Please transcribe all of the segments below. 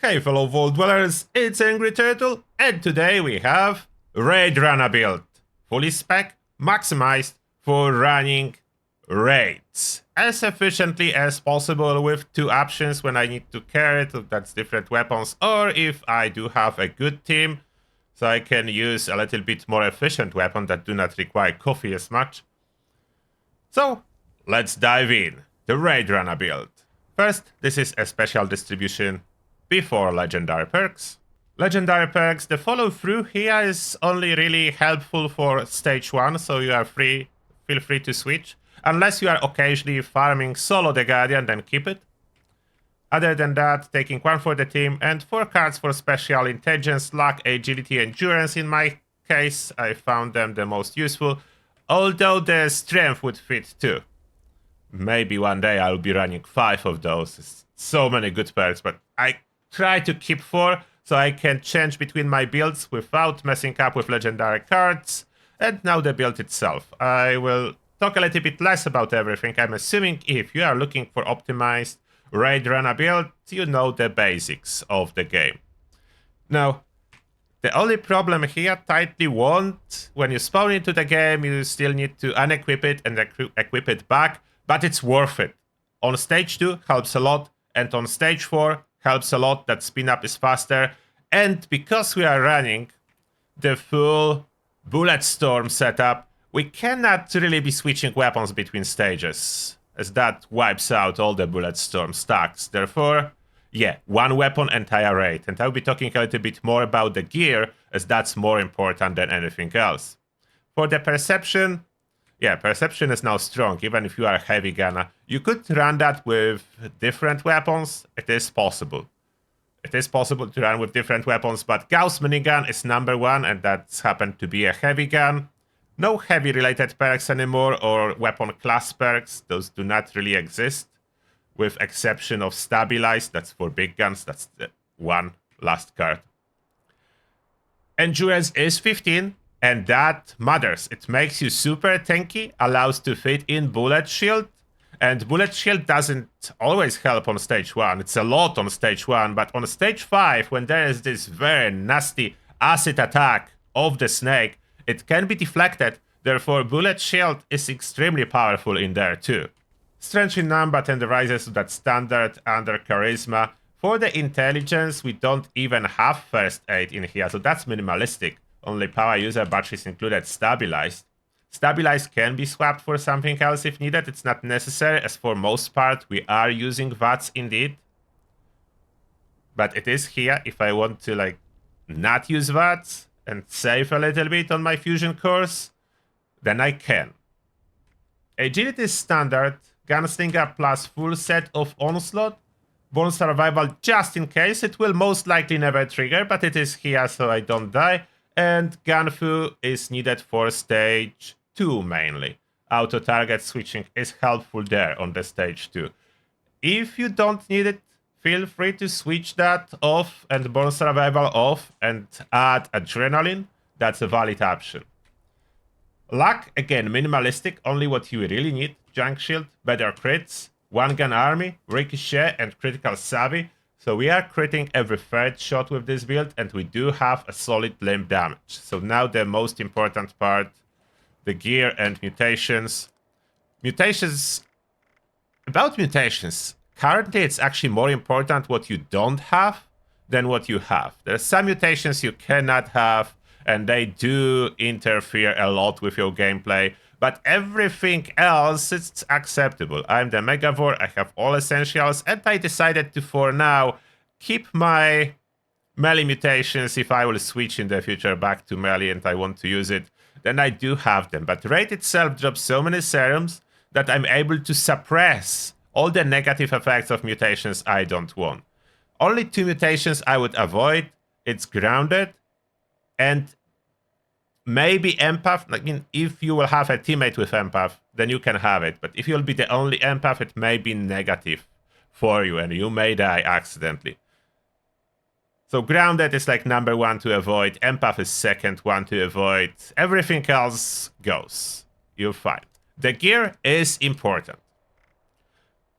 Hey fellow Vault Dwellers, it's Angry Turtle, and today we have Raid Runner build. Fully spec, maximized for running raids as efficiently as possible with two options when I need to carry it, that's different weapons, or if I do have a good team, so I can use a little bit more efficient weapon that do not require coffee as much. So, let's dive in. The Raid Runner build. First, this is a special distribution before legendary perks. Legendary perks, the follow through here is only really helpful for stage 1, so you are feel free to switch. Unless you are occasionally farming solo the Guardian, then keep it. Other than that, taking 1 for the team and 4 cards for special intelligence, luck, agility, endurance. In my case, I found them the most useful, although the strength would fit too. Maybe one day I'll be running 5 of those. It's so many good perks, but I try to keep 4 so I can change between my builds without messing up with legendary cards. And now the build itself. I will talk a little bit less about everything. I'm assuming if you are looking for optimized Raid Runner build, you know the basics of the game. Now, the only problem here, tightly won't. When you spawn into the game, you still need to unequip it and equip it back, but it's worth it. On stage 2, helps a lot, and on stage 4, helps a lot, that spin up is faster. And because we are running the full bullet storm setup, we cannot really be switching weapons between stages, as that wipes out all the bullet storm stacks. Therefore, yeah, one weapon, entire raid. And I'll be talking a little bit more about the gear, as that's more important than anything else. For the perception, yeah, perception is now strong, even if you are a heavy gunner. You could run that with different weapons. It is possible. It is possible to run with different weapons, but Gauss minigun is #1, and that's happened to be a heavy gun. No heavy related perks anymore, or weapon class perks. Those do not really exist, with exception of stabilized. That's for big guns. That's the one last card. Endurance is 15. And that matters. It makes you super tanky, allows to fit in bullet shield. And bullet shield doesn't always help on stage 1. It's a lot on stage 1, but on stage 5, when there is this very nasty acid attack of the snake, it can be deflected. Therefore, bullet shield is extremely powerful in there too. Strength in none, but rises to that standard under charisma. For the intelligence, we don't even have first aid in here, so that's minimalistic. Only power user batteries included stabilized. Stabilized can be swapped for something else if needed. It's not necessary, as for most part we are using VATS indeed. But it is here if I want to not use VATS and save a little bit on my fusion cores, then I can. Agility is standard. Gunslinger plus full set of onslaught. Born survival just in case. It will most likely never trigger, but it is here so I don't die. And Gunfu is needed for stage 2 mainly. Auto-target switching is helpful there on the stage 2. If you don't need it, feel free to switch that off and Born Survival off and add Adrenaline. That's a valid option. Luck, again, minimalistic, only what you really need. Junk Shield, better crits, one gun army, Ricochet, and Critical Savvy. So we are critting every third shot with this build, and we do have a solid limb damage. So now the most important part, the gear and mutations. About mutations, currently it's actually more important what you don't have than what you have. There are some mutations you cannot have, and they do interfere a lot with your gameplay. But everything else, it's acceptable. I'm the Megavore, I have all essentials, and I decided to, for now, keep my melee mutations. If I will switch in the future back to melee and I want to use it, then I do have them. But Raid itself drops so many serums that I'm able to suppress all the negative effects of mutations I don't want. Only 2 mutations I would avoid. It's Grounded and maybe Empath. If you will have a teammate with Empath, then you can have it. But if you'll be the only Empath, it may be negative for you and you may die accidentally. So Grounded is #1 to avoid. Empath is second one to avoid. Everything else goes. You're fine. The gear is important.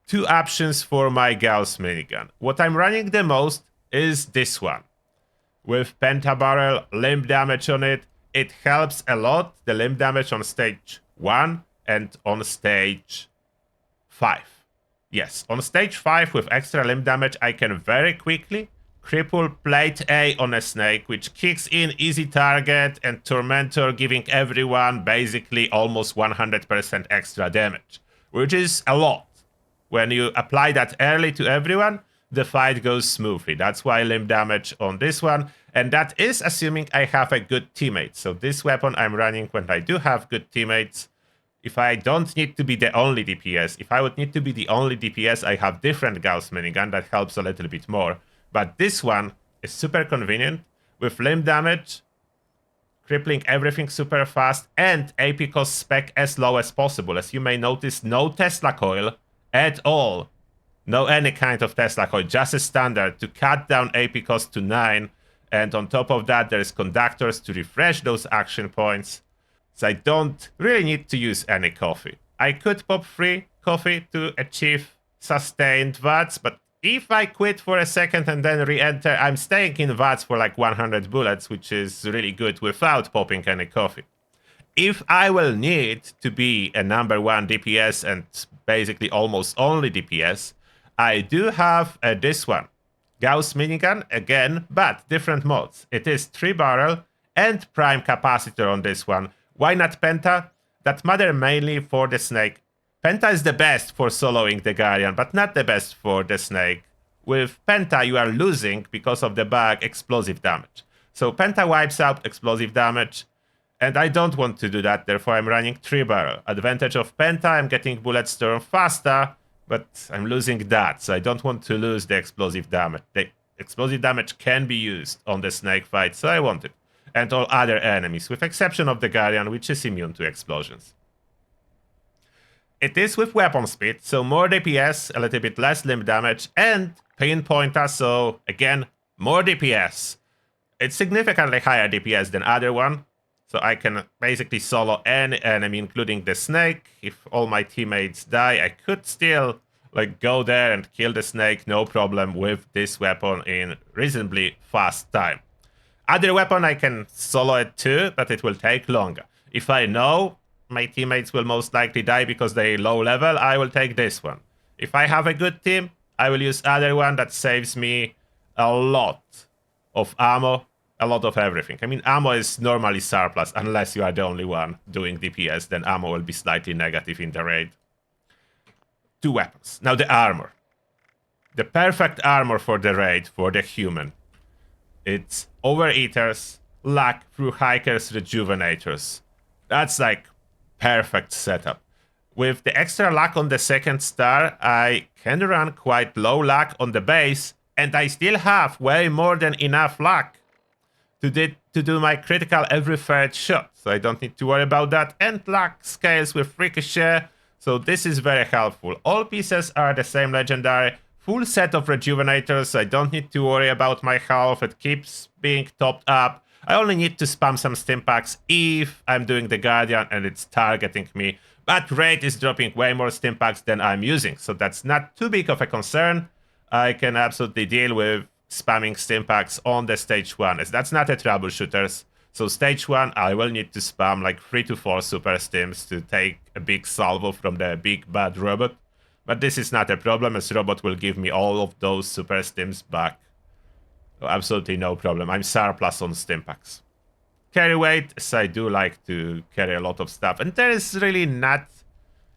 2 options for my Gauss minigun. What I'm running the most is this one. With pentabarrel, limb damage on it, it helps a lot, the limb damage on stage 1 and on stage 5. Yes, on stage 5 with extra limb damage, I can very quickly cripple plate A on a snake, which kicks in easy target and Tormentor, giving everyone basically almost 100% extra damage, which is a lot. When you apply that early to everyone, the fight goes smoothly. That's why limb damage on this one, and that is assuming I have a good teammate. So this weapon I'm running when I do have good teammates. If I don't need to be the only DPS, if I would need to be the only DPS, I have different Gauss minigun that helps a little bit more. But this one is super convenient with limb damage, crippling everything super fast, and AP cost spec as low as possible. As you may notice, no Tesla coil at all. No any kind of Tesla coil, just a standard to cut down AP cost to 9. And on top of that, there's conductors to refresh those action points. So I don't really need to use any coffee. I could pop 3 coffee to achieve sustained VATS, but if I quit for a second and then re-enter, I'm staying in VATS for like 100 bullets, which is really good without popping any coffee. If I will need to be a number 1 DPS and basically almost only DPS, I do have this one. Gauss minigun again, but different modes. It is 3-barrel and prime capacitor on this one. Why not Penta? That matter mainly for the snake. Penta is the best for soloing the Guardian, but not the best for the snake. With Penta, you are losing, because of the bug, explosive damage. So Penta wipes out explosive damage, and I don't want to do that, therefore I'm running 3-barrel. Advantage of Penta, I'm getting bullet storm faster, but I'm losing that, so I don't want to lose the explosive damage. The explosive damage can be used on the snake fight, so I want it. And all other enemies, with exception of the Guardian, which is immune to explosions. It is with weapon speed, so more DPS, a little bit less limb damage, and pinpointer, so again, more DPS. It's significantly higher DPS than other one, so I can basically solo any enemy, including the snake. If all my teammates die, I could still like go there and kill the snake, no problem, with this weapon in reasonably fast time. Other weapon, I can solo it too, but it will take longer. If I know my teammates will most likely die because they're low level, I will take this one. If I have a good team, I will use other one that saves me a lot of ammo, a lot of everything. I mean, ammo is normally surplus, unless you are the only one doing DPS, then ammo will be slightly negative in the raid. 2 weapons. Now the armor. The perfect armor for the raid, for the human. It's Overeaters, luck through Hikers, Rejuvenators. That's like perfect setup. With the extra luck on the 2nd star, I can run quite low luck on the base, and I still have way more than enough luck to do my critical every 3rd shot. So I don't need to worry about that. And luck scales with Ricochet, so this is very helpful. All pieces are the same legendary. Full set of Rejuvenators, I don't need to worry about my health, it keeps being topped up. I only need to spam some Stimpaks if I'm doing the Guardian and it's targeting me. But Raid is dropping way more Stimpaks than I'm using, so that's not too big of a concern. I can absolutely deal with spamming Stimpaks on the stage 1, as that's not a troubleshooters. So stage 1, I will need to spam like 3 to 4 super stims to take a big salvo from the big bad robot. But this is not a problem, as robot will give me all of those super stims back. So absolutely no problem. I'm surplus on Stimpaks. Carry weight, as I do like to carry a lot of stuff. And there is really not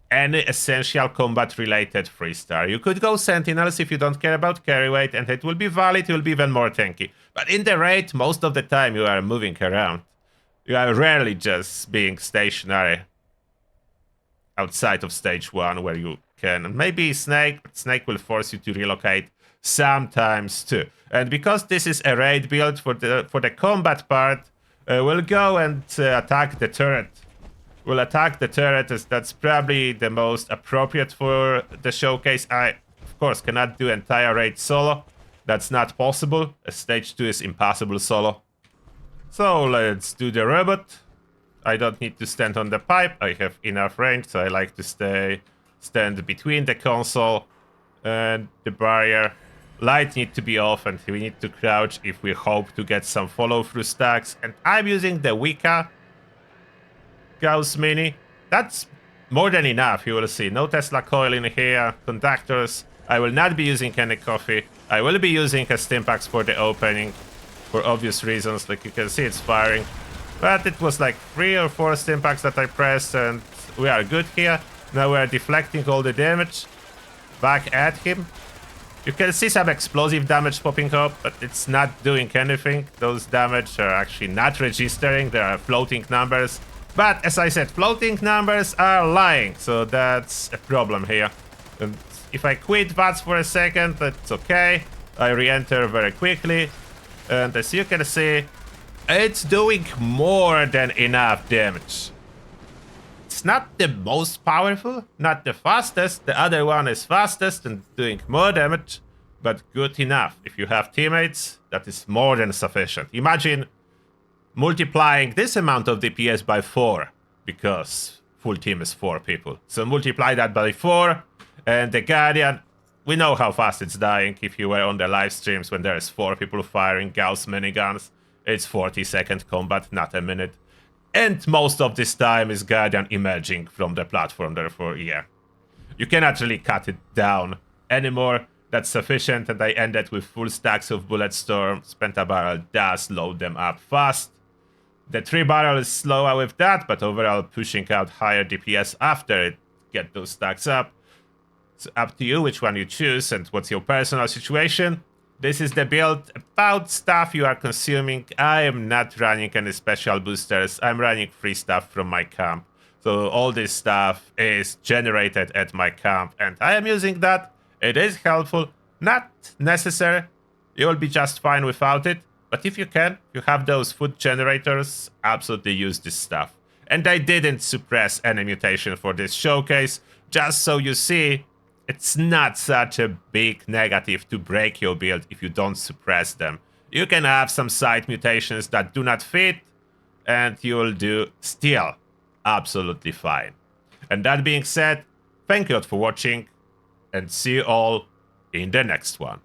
any essential combat-related 3-star. You could go Sentinels if you don't care about carry weight, and it will be valid, it will be even more tanky. But in the raid, most of the time you are moving around. You are rarely just being stationary outside of stage 1, where you can. Maybe Snake will force you to relocate sometimes too. And because this is a raid build for the combat part, we'll go and attack the turret. We'll attack the turret, as that's probably the most appropriate for the showcase. I, of course, cannot do entire raid solo. That's not possible, as stage 2 is impossible solo. So let's do the robot. I don't need to stand on the pipe. I have enough range, so I like to stand between the console and the barrier. Light need to be off and we need to crouch if we hope to get some follow-through stacks. And I'm using the Wicca Gauss Mini. That's more than enough, you will see. No Tesla coil in here, conductors. I will not be using any coffee. I will be using a Stimpax for the opening for obvious reasons. Like you can see, it's firing. But it was like 3 or 4 Stimpax that I pressed and we are good here. Now we are deflecting all the damage back at him. You can see some explosive damage popping up, but it's not doing anything. Those damage are actually not registering. There are floating numbers. But as I said, floating numbers are lying, so that's a problem here. And if I quit VATS for a second, that's okay. I re-enter very quickly. And as you can see, it's doing more than enough damage. It's not the most powerful, not the fastest. The other one is fastest and doing more damage, but good enough. If you have teammates, that is more than sufficient. Imagine multiplying this amount of DPS by 4, because full team is 4 people. So multiply that by 4, and the Guardian, we know how fast it's dying. If you were on the live streams when there is 4 people firing Gauss miniguns, it's 40-second combat, not a minute. And most of this time is Guardian emerging from the platform, therefore, yeah. You cannot really cut it down anymore. That's sufficient, and I ended with full stacks of Bulletstorm. Pentabarrel does load them up fast. The 3-barrel is slower with that, but overall pushing out higher DPS after it get those stacks up. It's up to you which one you choose and what's your personal situation. This is the build about stuff you are consuming. I am not running any special boosters. I'm running free stuff from my camp. So all this stuff is generated at my camp and I am using that. It is helpful, not necessary. You will be just fine without it. But if you can, you have those food generators, absolutely use this stuff. And I didn't suppress any mutation for this showcase, just so you see, it's not such a big negative to break your build if you don't suppress them. You can have some side mutations that do not fit, and you will do still absolutely fine. And that being said, thank you all for watching, and see you all in the next one.